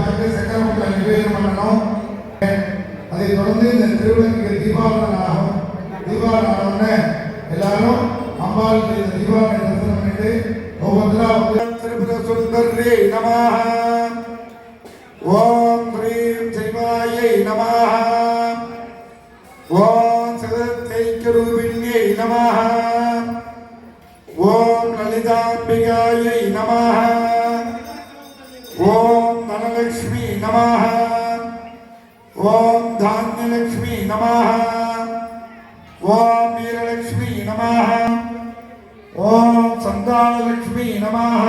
சக்கரமுக நிவேதனம் பண்ணணும். அதை தொடர்ந்து இந்த திருவிழாக்கு தீபாவளி ஆகும். தீபாவளி ஆனவுடனே எல்லாரும் அம்பாள் தீபாவளி தரிசனம் பண்ணிட்டு ஒவ்வொருத்தரும் திரிபுர சுந்தரி நமஹ, ஓம் ஹ்ரீம் சிவாயை நமஹ, ஓம் சதத்தைக்யரூபிண்யை நமஹ, ஓம் லலிதாம்பிகாயை நமஹ, ஓம் தனலக்ஷ்மி நமஹ, ஓம் தான்யலக்ஷ்மி நமஹ, ஓம் வீரலக்ஷ்மி நமஹ, ஓம் சந்தானலக்ஷ்மி நமஹ,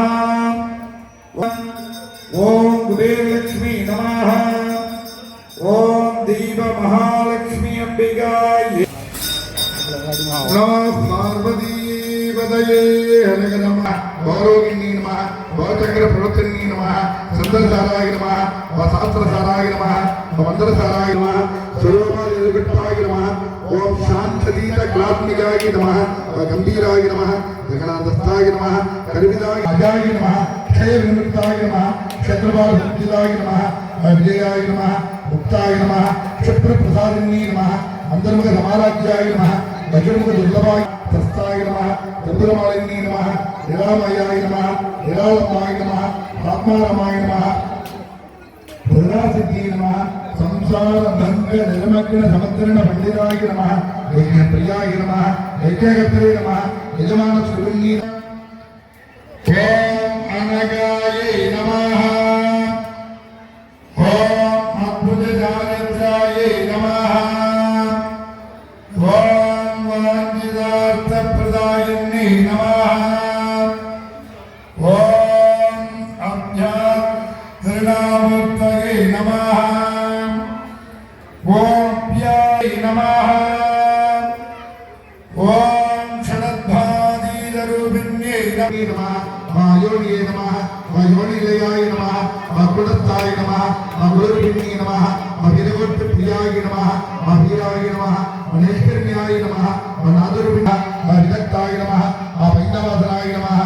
ஓம் குபேரலக்ஷ்மி நமஹ, ஓம் தீப மகாலக்ஷ்மி அம்பிகாயை நம பார்வதீபதயே ஹரஹர நம கௌரவிணி நம கௌச்சக்கர பிரவர்த்தனி நம சந்தனசாராய நம சாஸ்திரசாராய நம மந்திரசாராய நம சுரோமாதிருட்டாய நம ஓம் சாந்ததீத கலாத்மிகாய நம கம்பீராய நம ஜெகநாதஸ்தாய நம கருவிதாய அஜாய நம க்ஷய விமுக்தாய நம க்ஷத்ரபால சஞ்சிதாய நம விஜயாய நம முக்தாய நம க்ஷத்ர பிரசாதினி நம அந்தர்முக சமாராஜ்யாய நம வஜ்ரமுக துர்லபாய தஸ்தாய நம தந்துரமாலினி நம நிராமயாய நம நிராளமாய நம ஆத்மாரமாய நம பிரதாசித்தி நம संसार भंग निर्मग्न समुद्रण पंडिताय नमः यज्ञ प्रियाय नमः यज्ञकर्त्रे नमः यजमान सुरुण्य ओम अनगाय नमः ओम अद्भुत दारिद्र्याय नमः ओम वाञ्छितार्थ प्रदायिने नमः ओम अभ्यागृणामूर्तये नमः ओम प्याय नमः ओम षडद्भादीरूपिण्ये नमः वायोनिये नमः वायोनिलयाय नमः वाकुलस्थाय नमः वाकुलरूपिण्ये नमः वावीरवोत्प्रियाय नमः वावीराय नमः वनेश्वर्याय नमः वनादरूपिण्ये विदग्धाय नमः वैद्यवासनाय नमः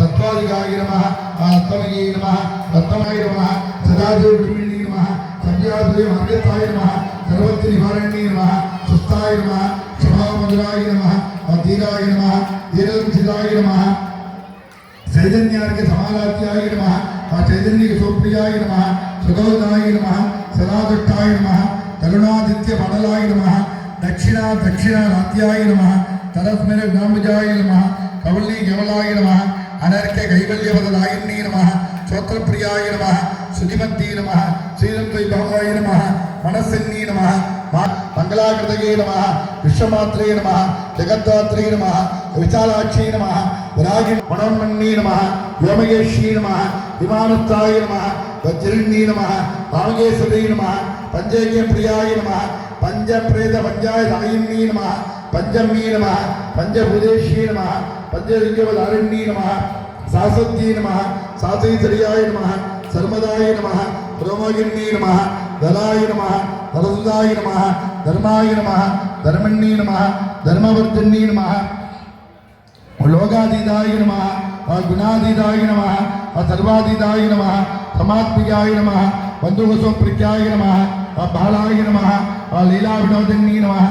तत्त्वादिकाय नमः आत्मये नमः तत्त्वमाय नमः सदादेवरूपिण्ये नमः सत्यादेव मध्यस्थाय नमः सर्वत्र निवारण्ये नमः सुस्थाय नमः क्षमामंजराय नमः धीराय नमः धीरंसिताय नमः चैतन्यार्घ समाराध्याय नमः चैतन्य सुप्रियाय नमः सुगोदाय नमः सदादत्ताय नमः करुणादित्य मंडलाय नमः दक्षिणाराध्याय नमः तरस्मिन नामजाय नमः कवल्ली केवलाय नमः अनर्घ्य कैवल्यवदलायिन्ये नमः श्रोत्रप्रियाय नमः सुधिमती नमः श्रीरं वैभवाय नमः मनस्सन्नी नमः मंगलाकृतये नमः विश्वमात्रे नमः जगद्धात्रे नमः विशालाक्षी नमः विरागी मनोन्मन्ये नमः व्योमकेशी नमः विमानस्थाय नमः वज्रिण्ये नमः भावगेश्वरी नमः पंचज्ञ प्रियाय नमः पंचप्रेत पंचाय दायिन्ये नमः पंचमी नमः पंचभूतेशी नमः पंचलिंगवदारिण्ये नमः सासत्ये नमः सासैतर्याय नमः सर्वदाय नमः रोमगिन्ये नमः दलाय नमः धरसुदाय नमः धर्माय नमः धर्मण्ये नमः धर्मवर्धन्ये नमः लोकातीताय नमः गुणातीताय नमः सर्वातीताय नमः समात्मिकाय नमः बन्धुसुप्रियाय नमः बालाय नमः लीला विनोदिन्ये नमः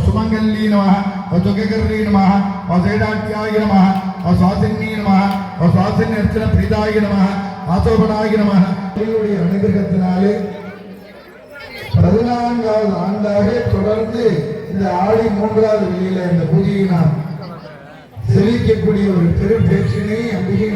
सुमंगल्ये नमः सुखकर्ये नमः सैडाख्याय नमः स्वासिन्ये नमः स्वासिन्य अर्चन प्रीताय नमः आसोपनाय नमः अनुग्रहத்தினாலே 14வது ஆண்டாக தொடர்ந்து இந்த ஆடி 3வது வெளியில இந்த பூஜையை நாம் செலுத்தக்கூடிய ஒரு பெரும் பேச்சினை அம்பிகை